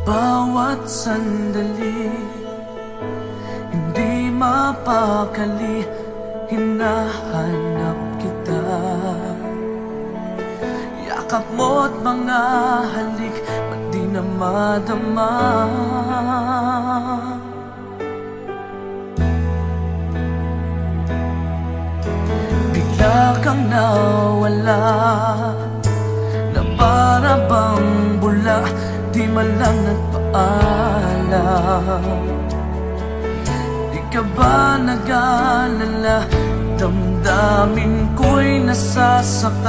Bawat sandali, hindi mapakali, hinahanap kita. Yakap mo't mga halik, ba't di na madama? Bigla kang nawala, na para bang bula, di man lang nagpaalam. Di ka ba nag-alala, damdamin ko'y nasasaktan.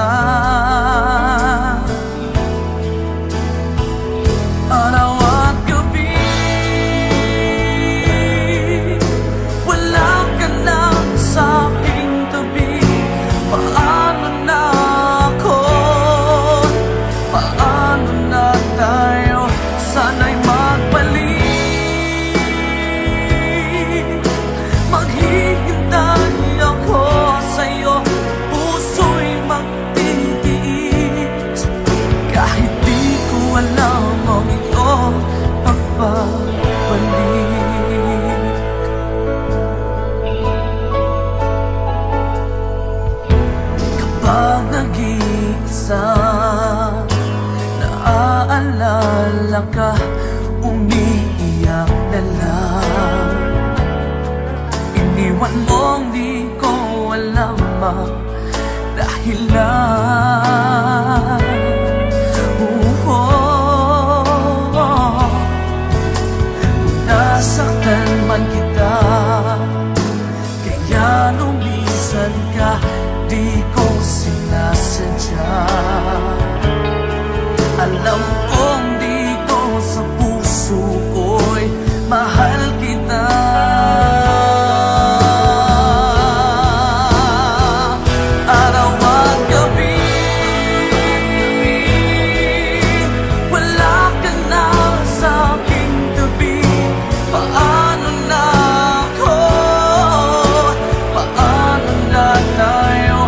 Araw at gabi, wala ka na sa aking tabi. Paano na ako? Paano na tayo? Sana'y magbalik. Maghihintay ako sa'yo, puso'y magtitiis. Kahit di ko alam ang iyong pagbabalik. Kapag nag-iisa, naaalala ka, umiiyak na lang. Iniwan mong di ko alam ang dahilan. Kung nasaktan man kita, kaya lumisan ka, di ko sinasadya. Alam kong dito sa puso ko'y mahal kita. Araw at gabi, wala ka na sa aking tabi. Paano na ako? Paano na tayo?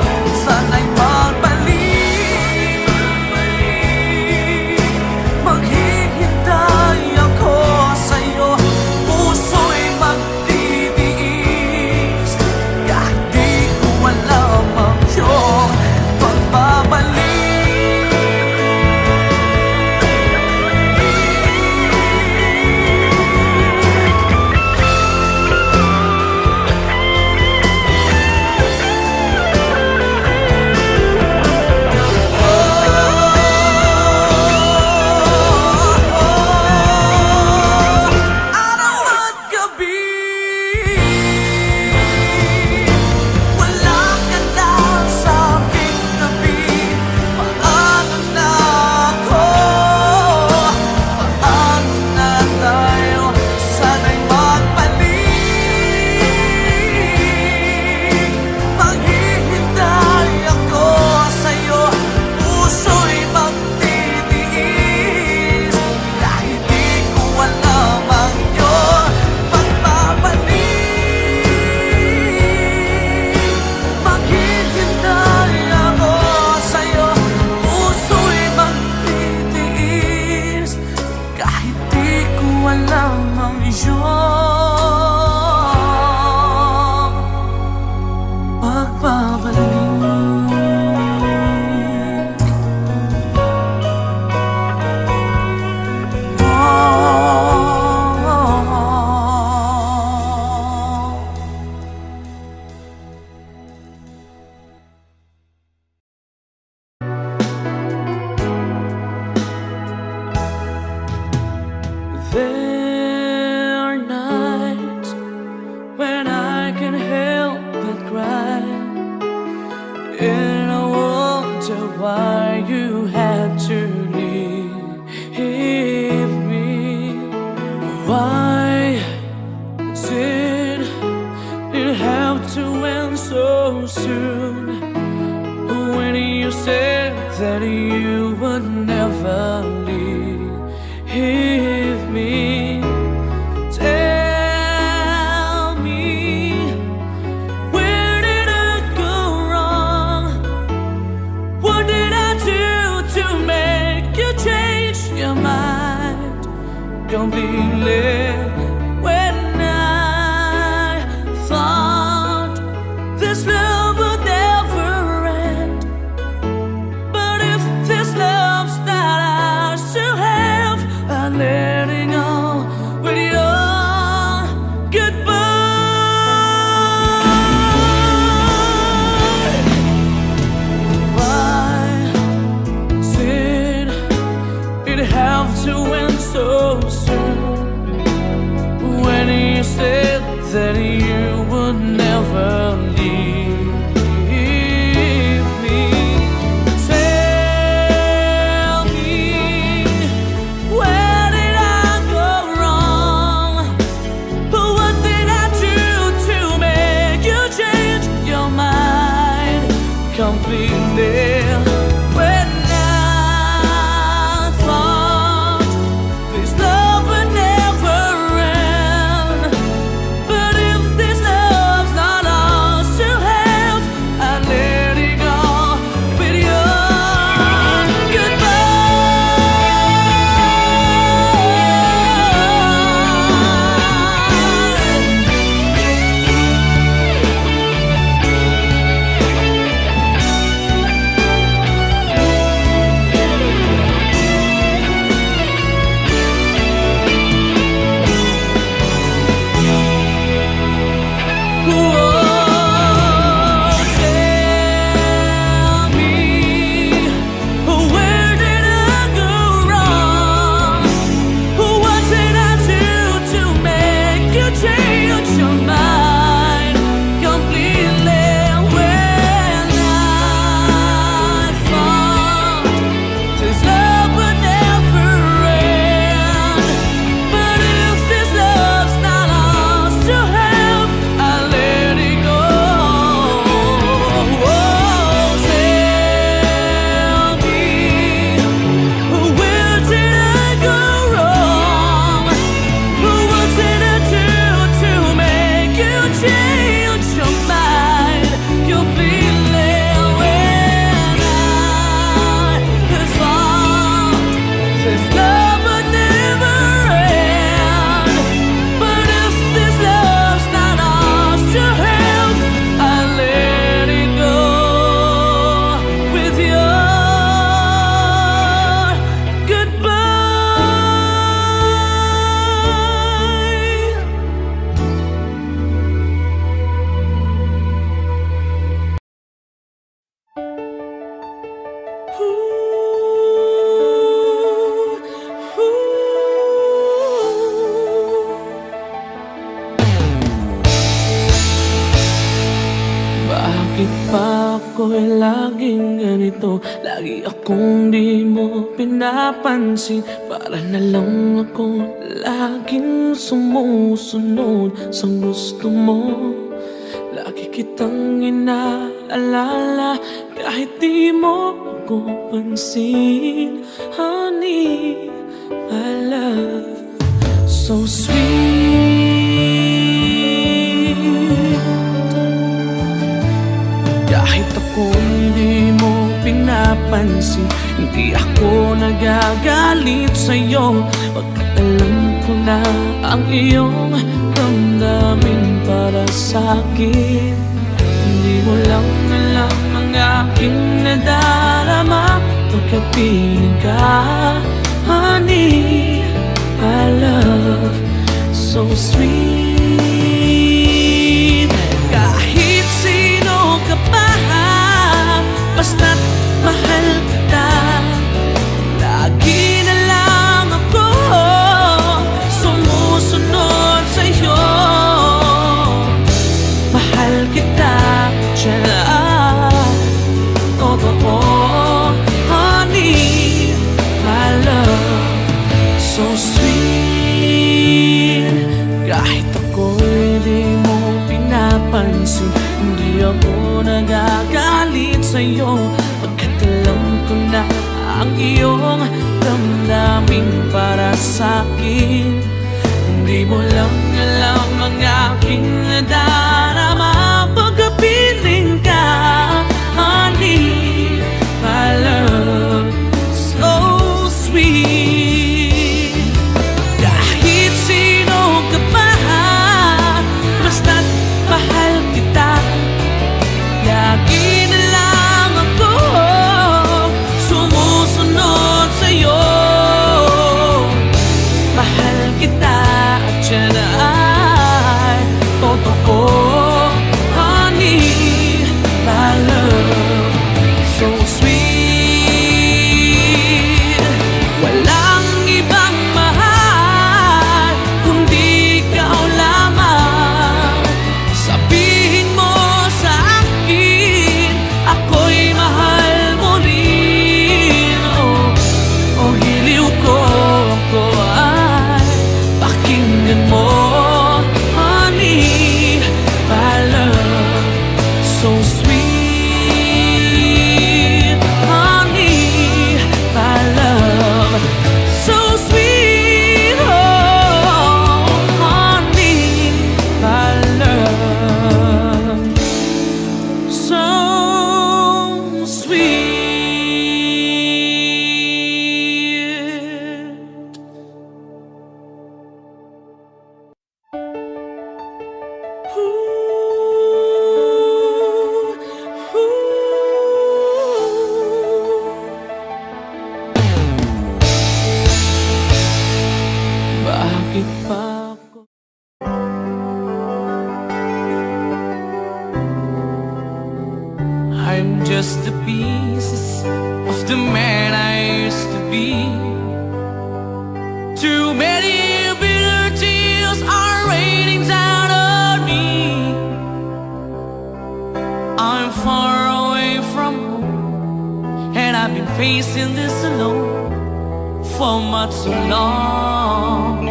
Sana'y magbalik. Maghihintay ako sa'yo, puso'y magtitiis. Kahit di ko alam ang iyong pagbabalik. Araw at gabi, wala ka na sa aking tabi. Paano na ako? Paano na tayo? Sana'y magbalik. Maghihintay ako sa'yo, puso'y magtitiis. Kahit di ko alam ang iyong pagbabalik. Maghihintay ako sa'yo, puso'y magtitiis. Kahit di ko alam ang iyong pagbabalik. There are nights when I can't help but cry, and I wonder why you had to leave me. Why did it have to end so soon? When you said that you would never leave me. Tell me, where did I go wrong? What did I completely. When I thought this love would never end, but if this love's not ours to have, I'm letting go with your goodbye. Why did it have to end so soon? When you said that you would never leave me, tell me, where did I go wrong? What did I do to make you change your mind completely? When I thought this love would never end, but if this love's not ours to have, I let it go with your bakit pa ako'y laging ganito? Lagi akong di mo pinapansin. Para na lang ako laging sumusunod sa gusto mo. Lagi kitang inaalala kahit di mo ako pansin. Honey, my love, so sweet. Kahit ako hindi mo pinapansin, hindi ako nagagalit sa'yo. Pagkat alam ko na ang iyong damdamin para sa'kin. Hindi mo lang alam ang aking nadarama pagkapiling ka. Honey, my love, so sweet. Kahit sino ka pa, basta't mahal kita. Lagi na lang ako sumusunod sa'yo. Mahal kita dyan, totoo. Honey, my love, so sweet. Kahit ako'y di mo pinapansin, hindi ako nagagalit sa'yo. Pagkat alam ko na ang iyong damdamin para sa'kin. Hindi mo lang alam ang aking nadarama pagkapiling ka. Honey, my love, so sweet. Bakit pa ako? I'm just the pieces of the man I used to be. Too many bitter tears are raining down on me. I'm far away from home, and I've been facing this alone for much so long.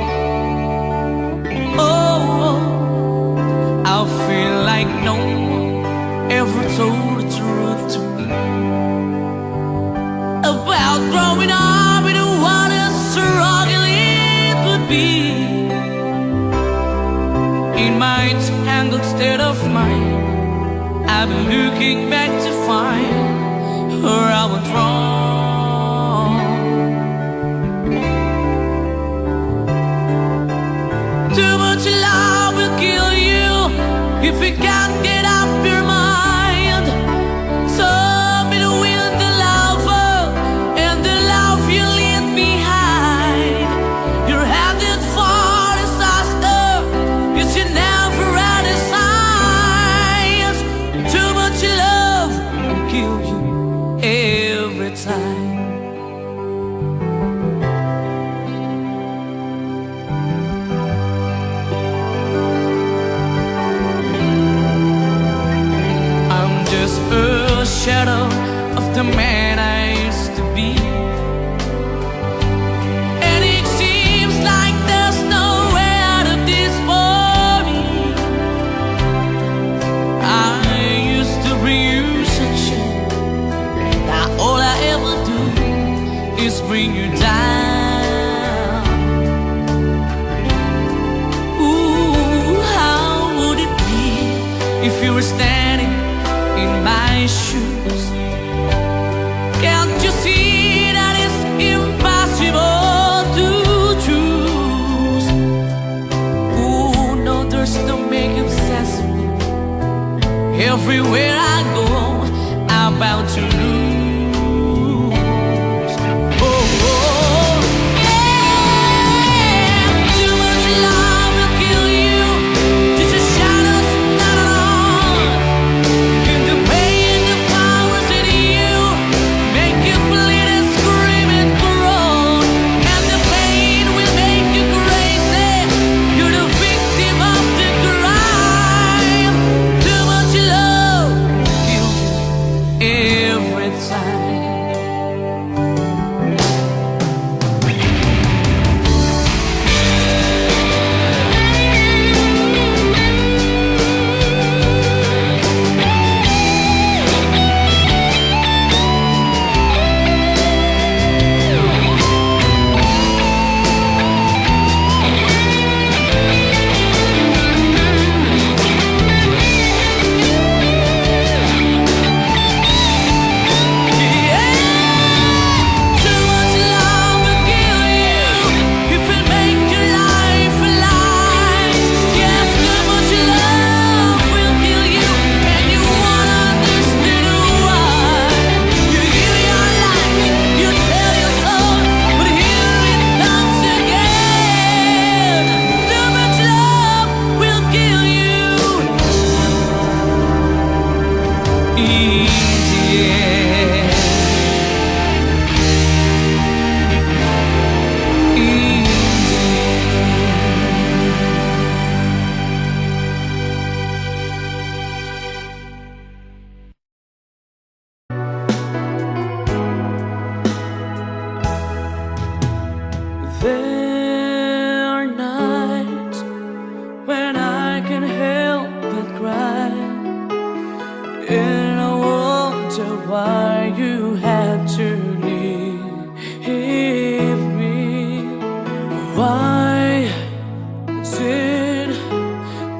Oh, I feel like no one ever told the truth to me about growing up in what a struggle it would be. In my tangled state of mind, I've been looking back to find where I went wrong. Too much love will kill you if you can't get up your mind. So between the lover and the love you leave behind, you're headed for disaster. You should never had a signs. Too much love will kill you every time. A shadow of the man I used to be, and it seems like there's no way out of this for me. I used to bring you sunshine, now all I ever do is bring you down. Ooh, how would it be if you were standing in my shoes? Can't you see that it's impossible to choose? Ooh, no, there's no making sense of me. Everywhere I go, I'm bound to lose. Oh, oh, yeah. Too much love will kill you. Just a shadow's not on. In the pain, the powers in you make you bleed and scream and groan, and the pain will make you crazy. You're the victim of the crime. Too much love kills you every time. There are nights when I can't help but cry, and I wonder why you had to leave me. Why did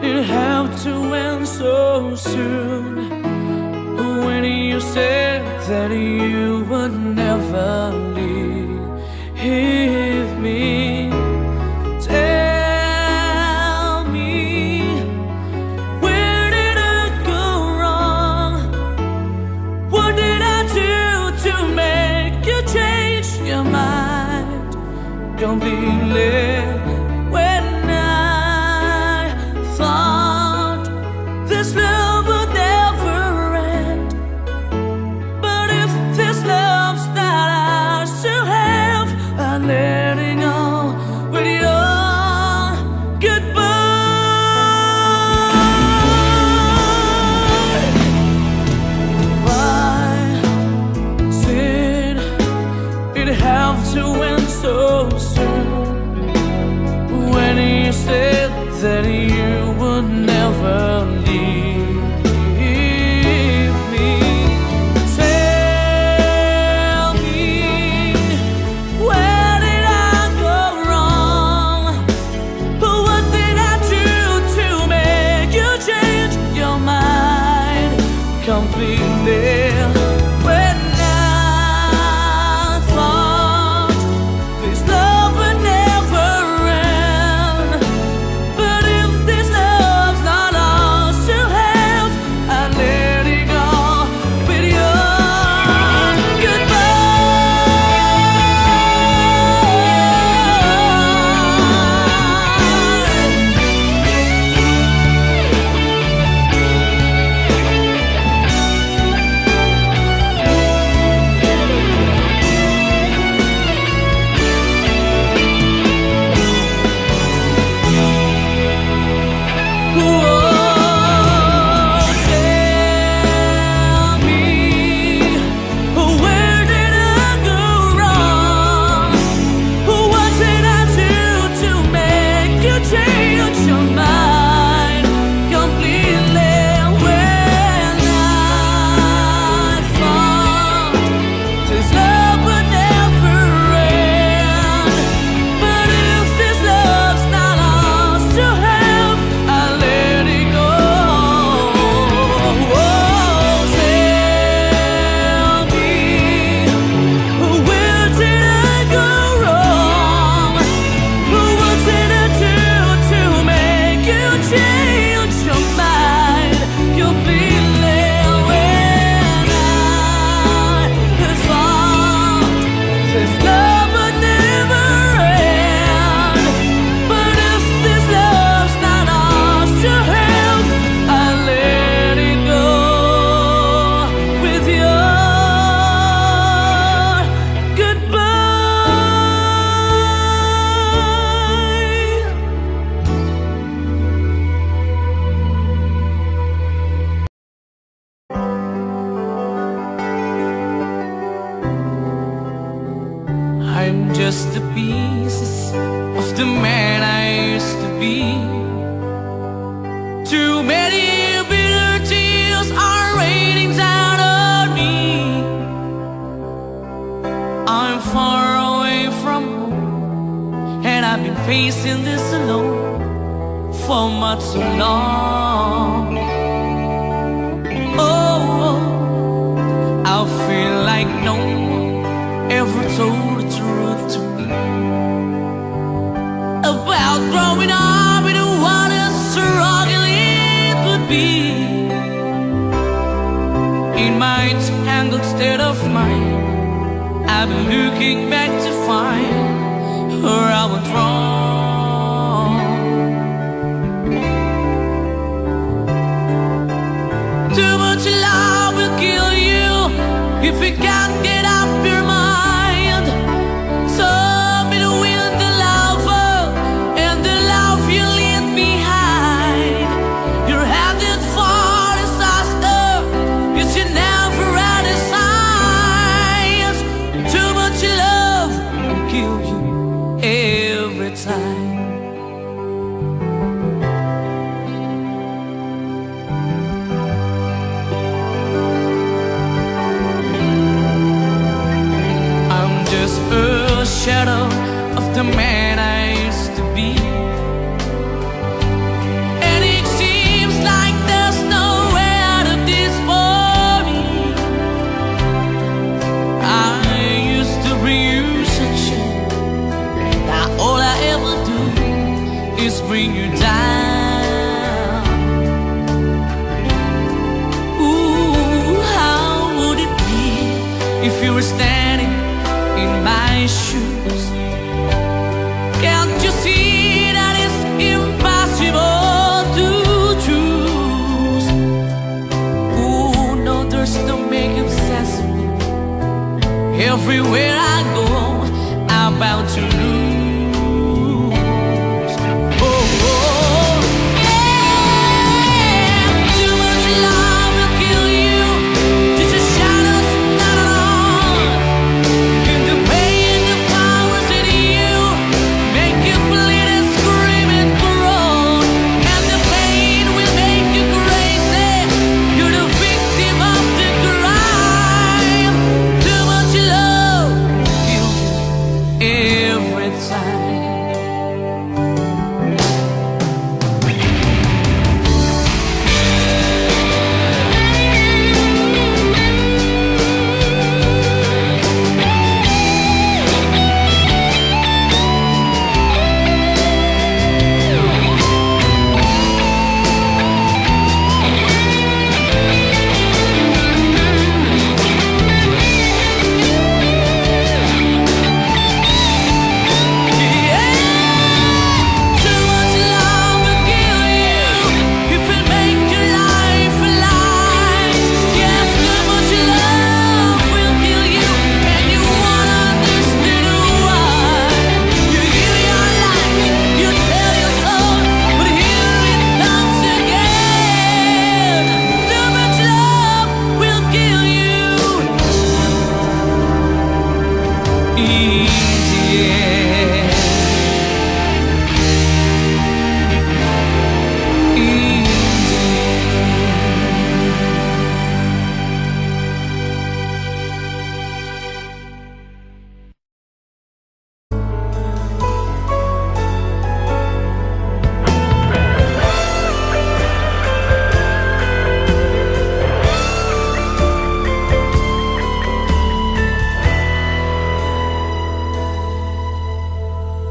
it have to end so soon, when you said that you would never leave me? Tell me, where did I go wrong? What did I do to make you change your mind completely? When the man I used to be. Too many bitter tears are raining down on me. I'm far away from home, and I've been facing this alone for much too long. Oh, I feel like no one ever told the truth to me about growing up in what a struggle it would be. In my tangled state of mind, I've been looking back to find where I went wrong. Too much love will kill you if you can't get up your mind. So be the wind, the lover, and the love you leave behind. You're headed for disaster, you should never had a signs. Too much love will kill you every time. A shadow of the man I used to be, and it seems like there's no way out of this for me. I used to bring you sunshine, now all I ever do is bring you down. Ooh, how would it be if you were standing in my shoes? Can't you see that it's impossible to choose? Ooh, no, there's no making sense of me. Everywhere I go, I'm bound to lose. Oh, oh, yeah. Too much love will kill you. Just a shadow's not alone. In the pain, the powers in you make you bleed and scream and groan, and the pain will make you crazy. You're the victim of the crime. Too much love kills you every time.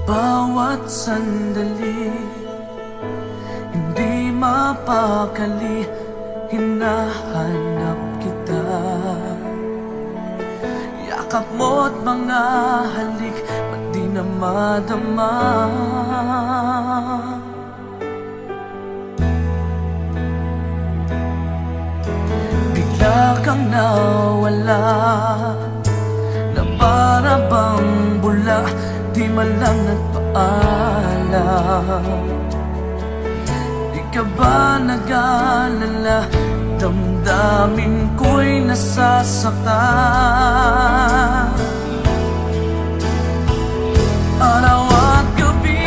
Bawat sandali, hindi mapakali, hinahanap kita. Yakap mo't mga halik, ba't di na madama? Bigla kang nawala, na para bang bula, di man lang nagpaalam. Di ka ba nag-alala, damdamin ko'y nasasaktan. Araw at gabi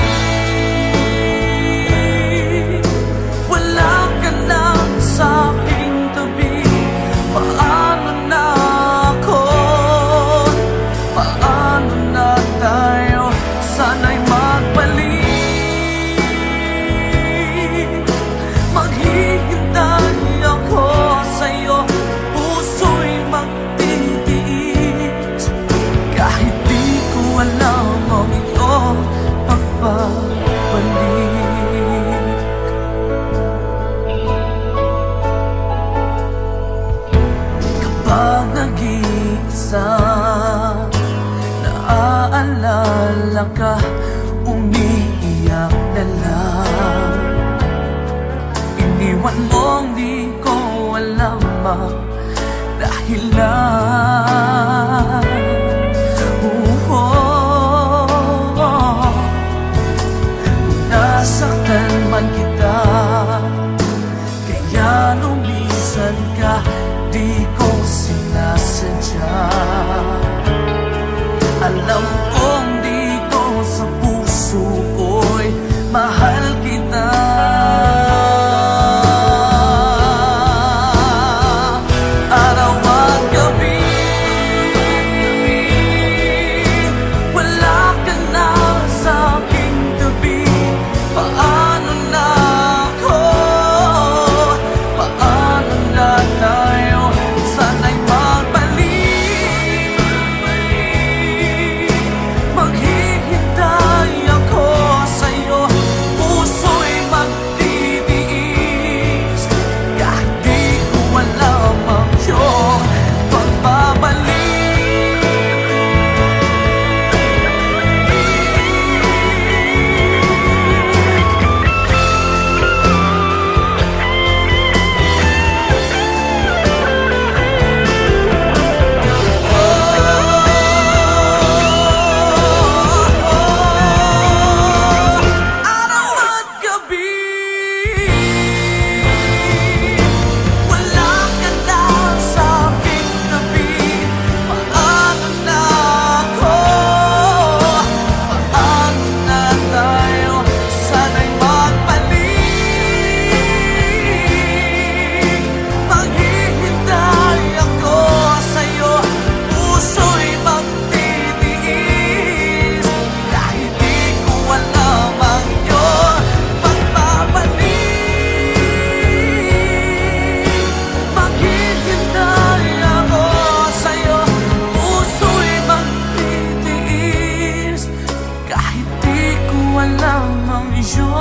lamang iyong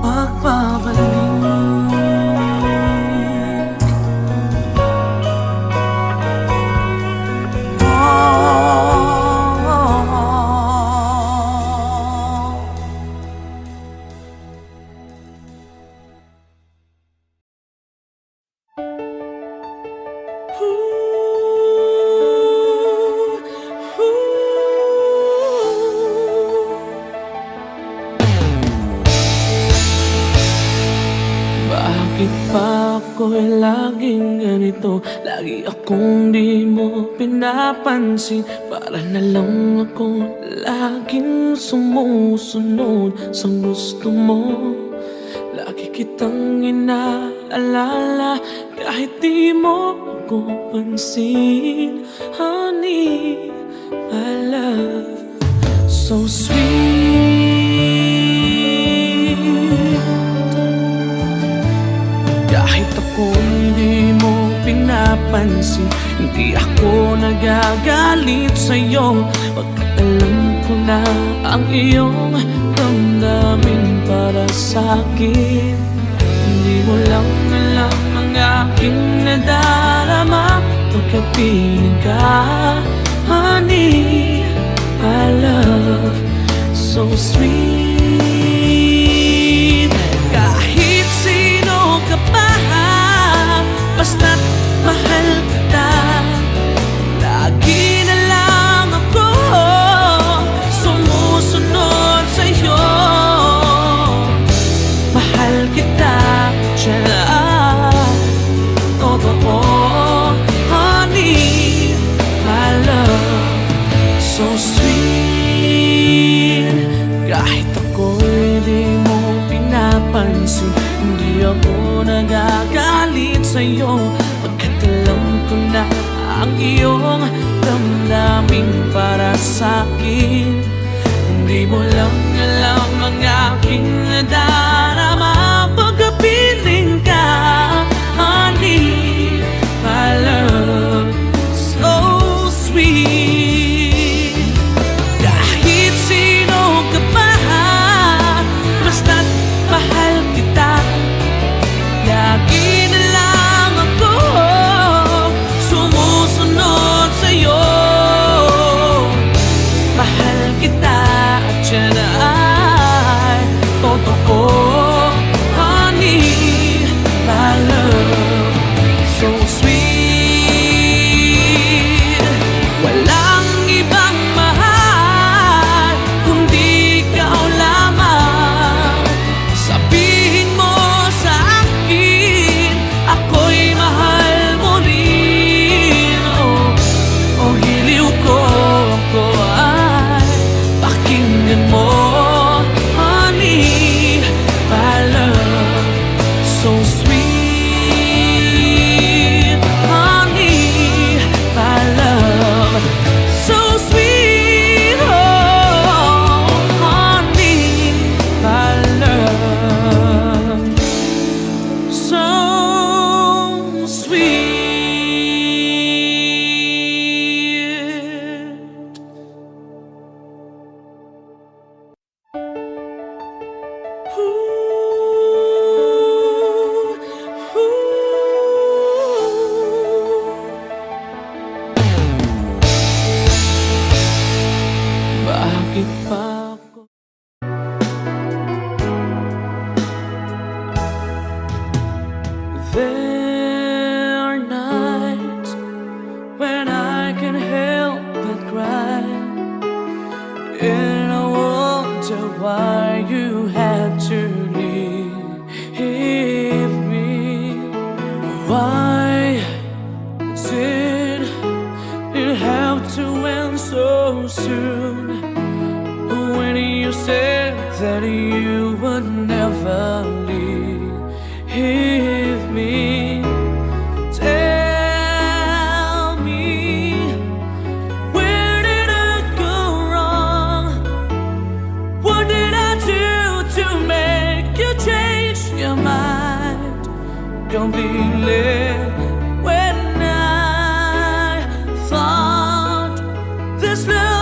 pagbabalik. Bakit pa ako'y laging ganito? Lagi akong di mo pinapansin. Para na lang ako laging sumusunod sa gusto mo. Lagi kitang inaalala kahit di mo ako pansin. Honey, my love, so sweet. Kahit ako hindi mo pinapansin, hindi ako nagagalit sa'yo. Pagkat alam ko na ang iyong damdamin para sa'kin. Hindi mo lang alam ang aking nadarama pagkapiling ka. Honey, my love, so sweet. Kahit sino ka pa, basta't mahal kita. Lagi na lang ako sumusunod sa'yo. Mahal kita, tiyan, totoo. Honey, my love, so sweet. Kahit ako'y di mo pinapansin, hindi ako nagagalit sa'yo. Pagkat alam ko na ang iyong damdamin para sa'kin. Hindi mo lang alam ang aking nadarama pagkapiling ka. Honey, my love, so sweet. Kahit sino ka pa, basta't mahal kita. Lagi na lang ako sumusunod sa'yo. Mahal kita at yan ay totoo. Honey, my love, so sweet. Walang ibang mahal kundi ikaw lamang. Sabihin mo sa akin, ako'y mahal mo rin. Oh, hiliw ko, ako ay pakinggan mo. Honey, my love, so sweet. Honey, my love, so sweet. Oh, honey, my love, so sweet. Bakit pa ako? There are nights when I can't help but cry, and I wonder why you had to leave me. Why did it have to end so soon? When you said that you would never leave me, tell me, where did I go wrong? What did I do to make you change your mind completely? When I thought this love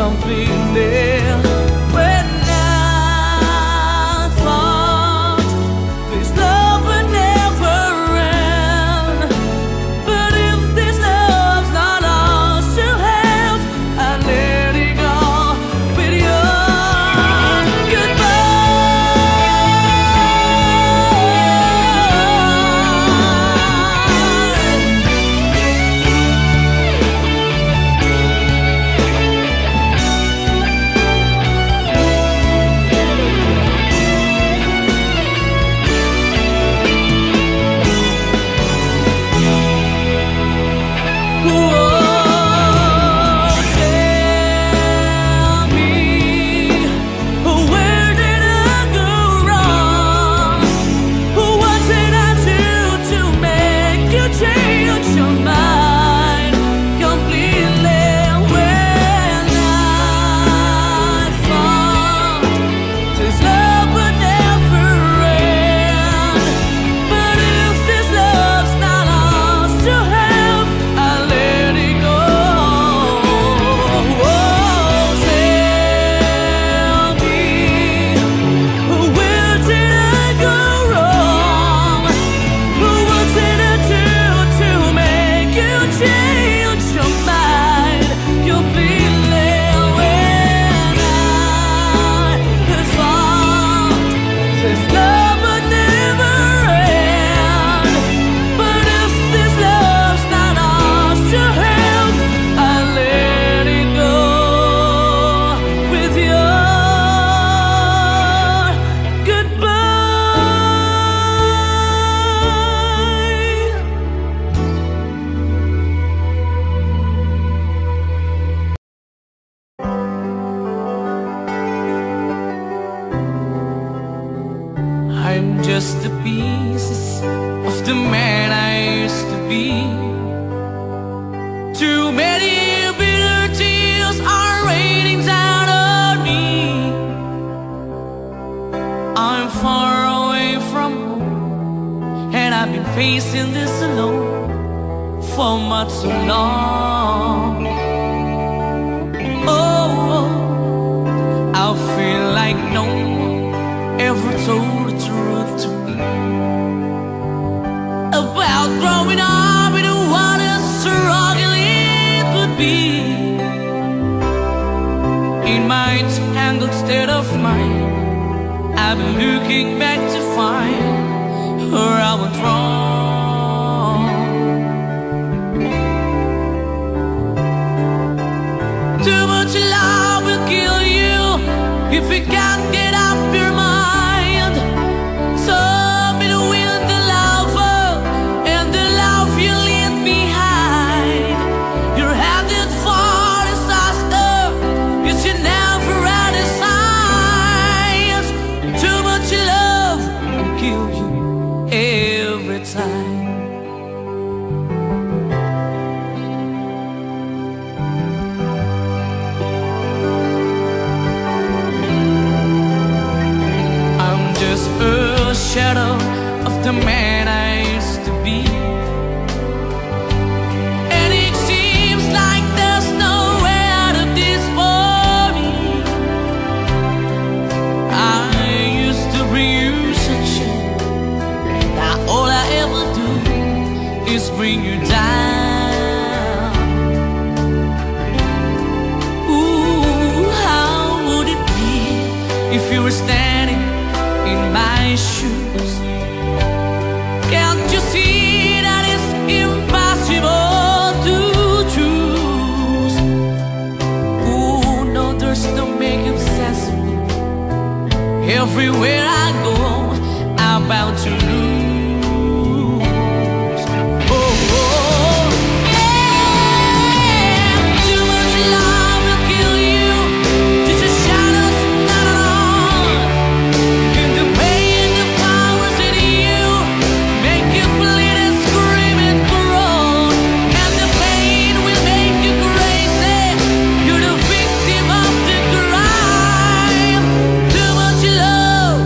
completely. When I thought this love would never end, but if this love's not ours to have, I let it go with your goodbye. I'm just the pieces of the man I used to be. Too many bitter tears are raining down on me. I'm far away from home, and I've been facing this alone for much too long. Oh, I feel like no one ever told the truth to me about growing up in what a struggle it would be. In my tangled state of mind, I've been looking back to find where I went wrong. Too much love will kill you if you can't get up your mind. So between the lover and the love you leave behind, you're headed for disaster. You should never had a signs. Too much love will kill you every time. A shadow of the man I used to be, and it seems like there's no way out of this for me. I used to bring you sunshine, now all I ever do is bring you down. Ooh, how would it be if you were standing in my shoes? Can't you see that it's impossible to choose? Ooh, no, there's no making sense of me. Everywhere I go, I'm bound to lose. Oh, oh, yeah. Too much love will kill you. Just a shadow's not on. In the pain, the powers in you make you bleed and scream and groan, and the pain will make you crazy. You're the victim of the crime. Too much love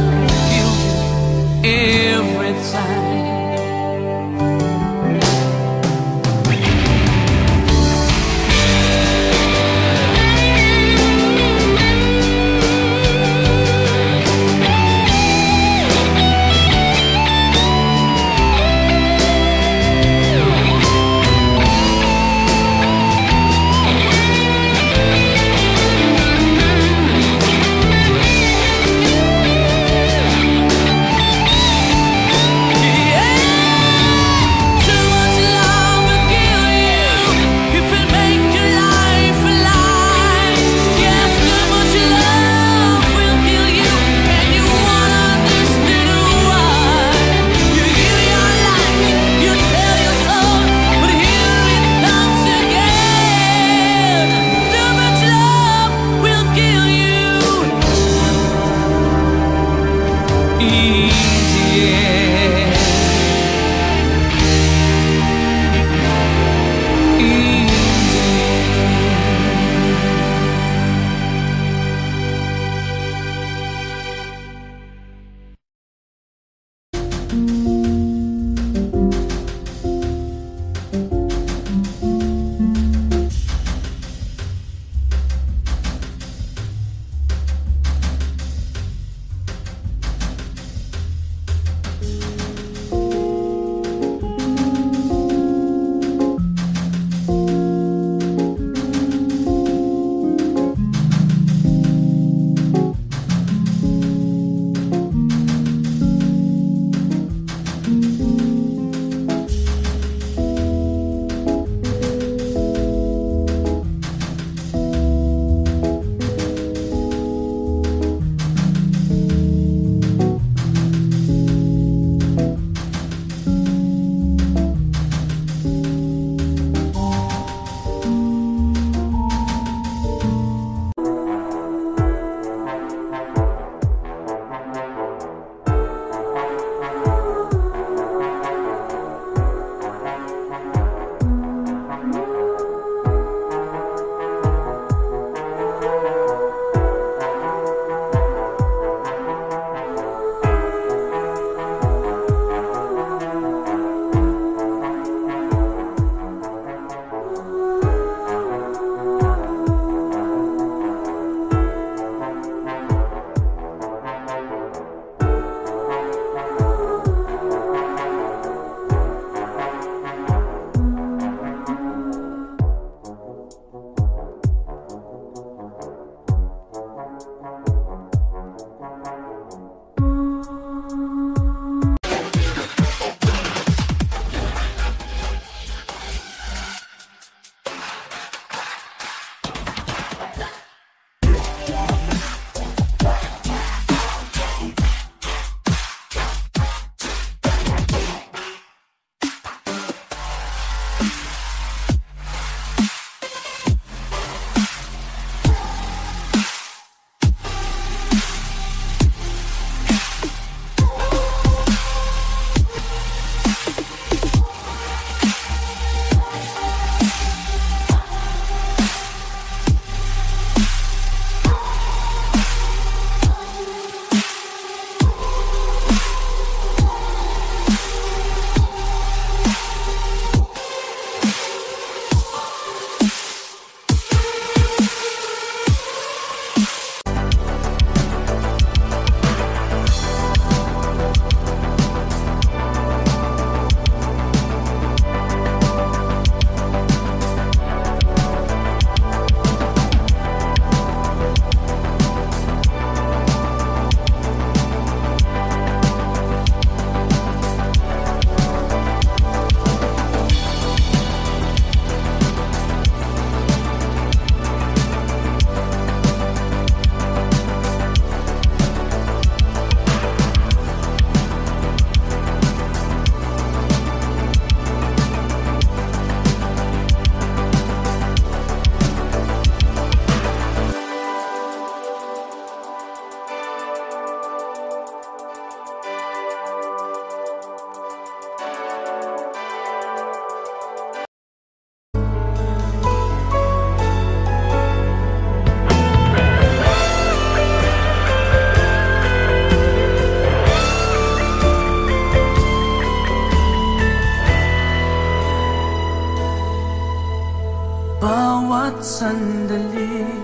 sandali,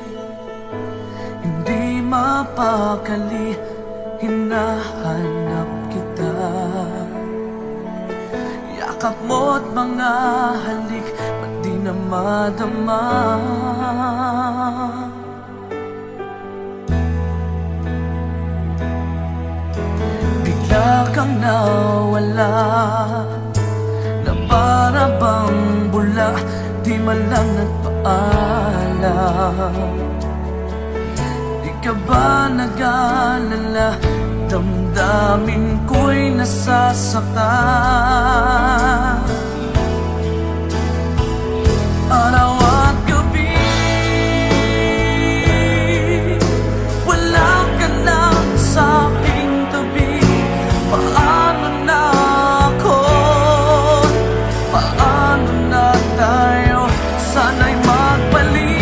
hindi mapakali, hinahanap kita. Yakap mo't mga halik, ba't di na madama? Bigla kang nawala, na para bang bula, di man lang nagpaalam. Di ka ba nag-alala, damdamin ko'y nasasaktan. Araw at gabi, wala ka na sa aking tabi. Paano na ako? Paano na tayo? Sana'y magbalik.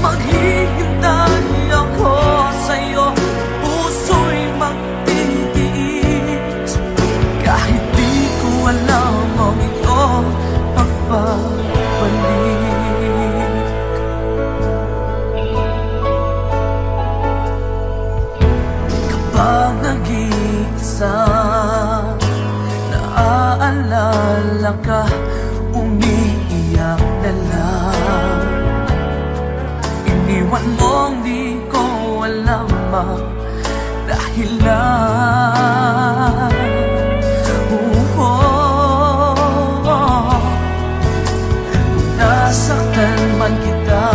Maghihintay ako sa'yo, puso'y magtitiis. Kahit di ko alam ang ito pagbabalik. Kapag nag-iisa, naaalala ka, umiiyak na lang. Iniwan mong di ko alam ang dahilan. Kung nasaktan man kita,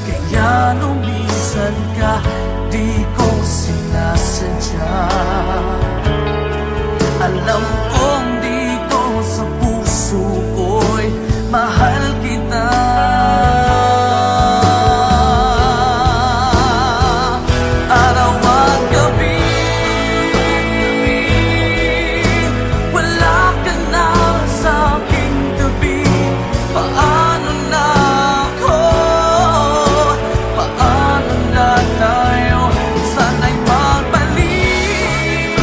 kaya lumisan ka, di ko sinasadya. Alam kong dito sa puso ko'y mahal kita. Araw at gabi, wala ka na sa aking tabi. Paano na ako? Paano na tayo? Sana'y magbalik.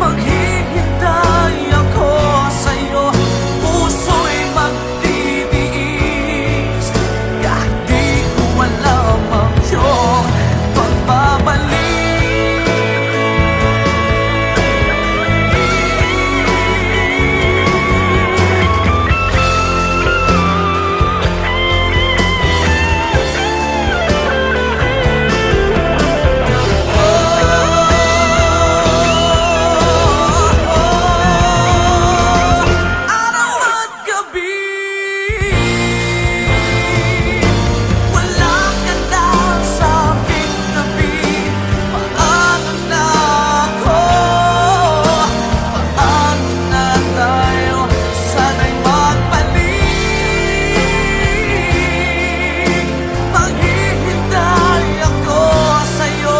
Maghihintay ako sa'yo, puso'y magtitiis. Kahit di ko alam ang iyong pagbabalik. Araw at gabi, wala ka na sa aking tabi. Paano na ako? Paano na tayo? Sana'y magbalik. Maghihintay ako sa'yo,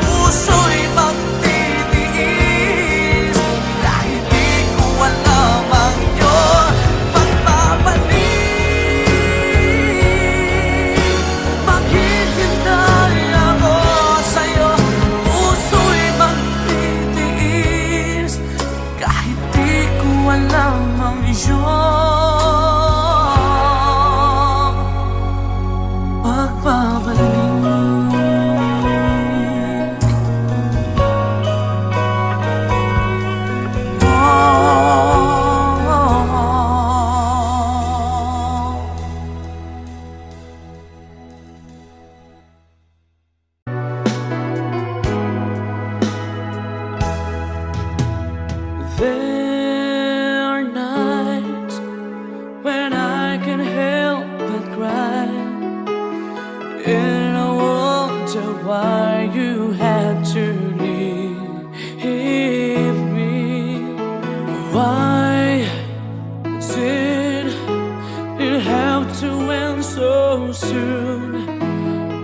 puso'y magtitiis. Kahit di ko alam ang iyong pagbabalik. Maghihintay ako sa'yo, puso'y magtitiis. Kahit di ko alam ang iyong pagbabalik. There are nights when I can help but cry, and I wonder why you had to leave me. Why did it have to end so soon?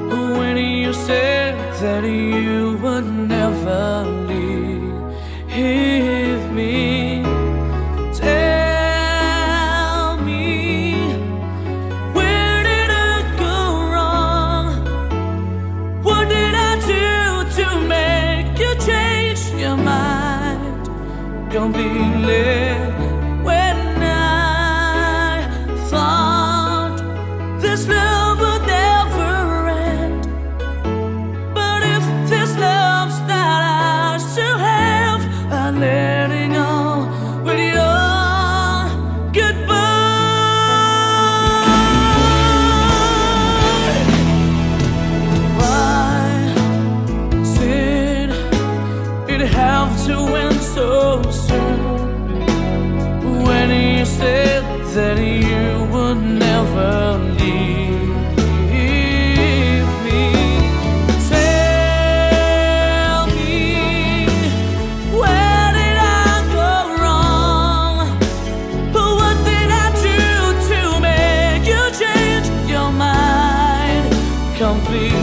When you said that you would never leave me. Tell me, where did I go wrong? What did I do to make you change your mind? Don't be late when that you would never leave me. Tell me, where did I go wrong? What did I do to make you change your mind completely?